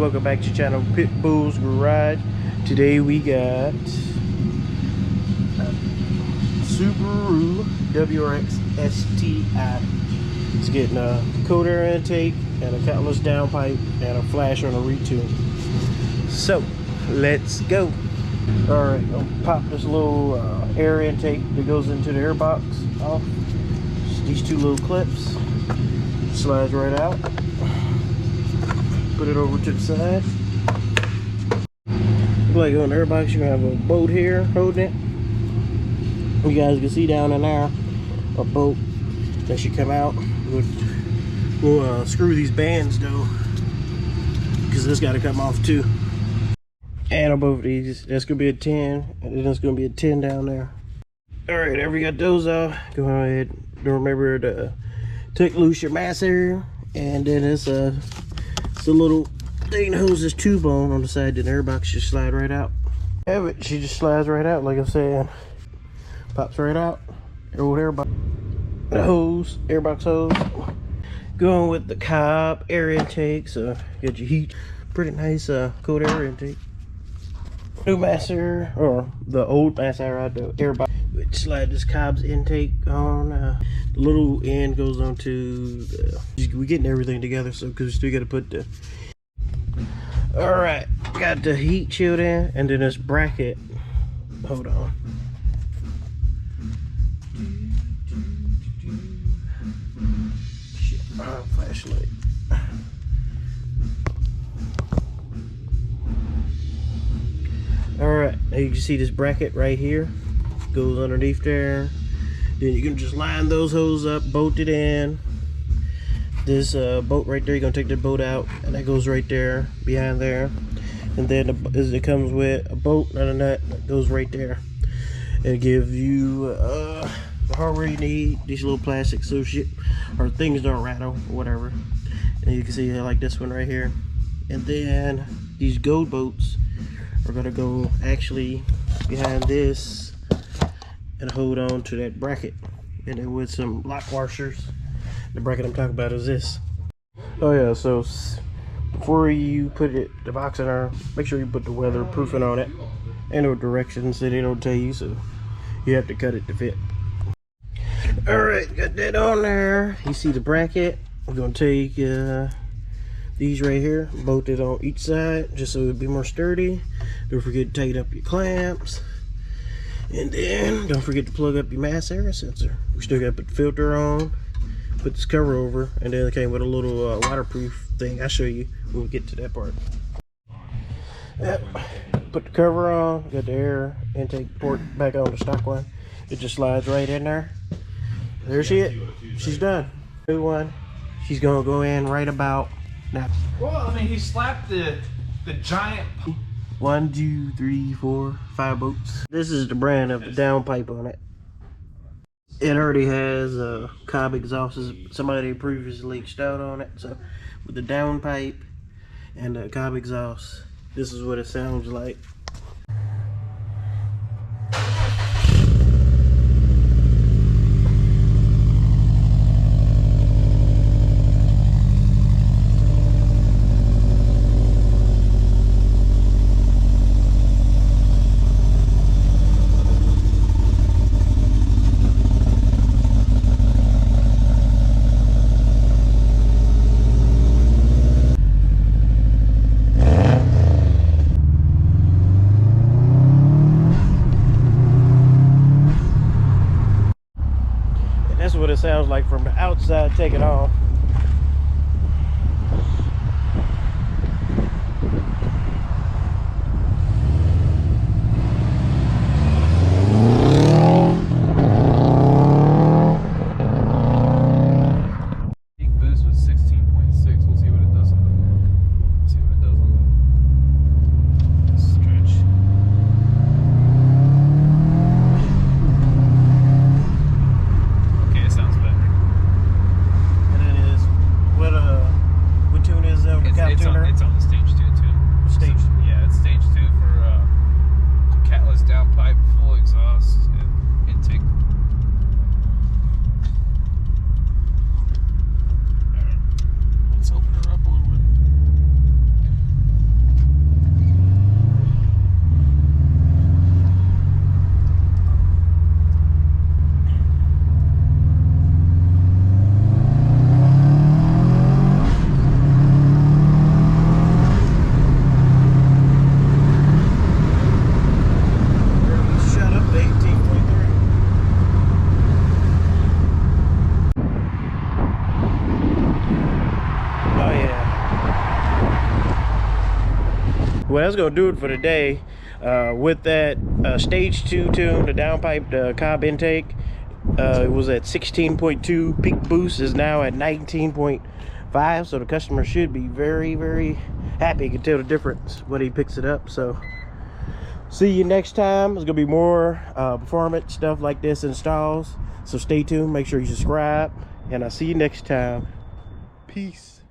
welcome back to the channel Pitbull's Garage. Today we got Subaru WRX STI. It's getting a cold air intake and a catless downpipe and a flash on a retune. So let's go. Alright, I'll pop this little air intake that goes into the air box off. Just these two little clips. Slides right out. Put it over to the side. Like on the air box, you're gonna have a bolt here holding it. You guys can see down in there a bolt that should come out. We'll screw these bands though, because this got to come off too. And on both these, that's gonna be a 10, and then there's gonna be a 10 down there. All right, after you got those off, go ahead. Don't remember to take loose your mass air, and then it's a little thing that holds this tube on the side. Then the air box just slide right out. Have it, she just slides right out, like I'm saying. Pops right out. Old air box, the hose, air box hose. Going with the Cobb air intake, so get your heat. Pretty nice cold air intake. New mass air, or the old mass air out the air box. Slide this Cobb's intake on. The little end goes onto the. We're getting everything together, so because we still got to put the. All right, got the heat shield in, and then this bracket. Hold on. Shit, flashlight. All right, now you can see this bracket right here. Goes underneath there. Then you can just line those hoses up, bolt it in. This bolt right there, you're gonna take the bolt out, and that goes right there behind there. And then it comes with a bolt and a nut that goes right there. It gives you the hardware you need. These little plastics so shit or things don't rattle or whatever. And you can see like this one right here. And then these gold bolts are gonna go actually behind this and hold on to that bracket, and then with some lock washers. The bracket I'm talking about is this. Oh yeah, so before you put the box in there, make sure you put the weatherproofing on it and the directions that they don't tell you, so you have to cut it to fit. All right, got that on there. You see the bracket. We're gonna take these right here, bolt it on each side just so it'll be more sturdy. Don't forget to tighten up your clamps. And then don't forget to plug up your mass air sensor. We still got to put the filter on, put this cover over, and then it came with a little waterproof thing. I'll show you when we get to that part. Yep. Put the cover on, got the air intake port back on the stock one. It just slides right in there. There she is. She's done. New one. She's gonna go in right about now. Well, I mean, he slapped the giant. 1, 2, 3, 4, 5 bolts. This is the brand of the downpipe on it. It already has Cobb exhausts. Somebody previously leaked out on it. So with the downpipe and the Cobb exhaust, this is what it sounds like. That's what it sounds like from the outside. Take it off. Peak boost was 16.6. We'll see what it does on the. See what it does on the stretch. Okay, it sounds better. And then Well, that's gonna do it for today. With that stage 2 tune, the downpiped cob intake, it was at 16.2. Peak boost is now at 19.5. So the customer should be very, very happy. You can tell the difference when he picks it up. So see you next time. There's gonna be more performance stuff like this installs. So stay tuned. Make sure you subscribe, and I'll see you next time. Peace.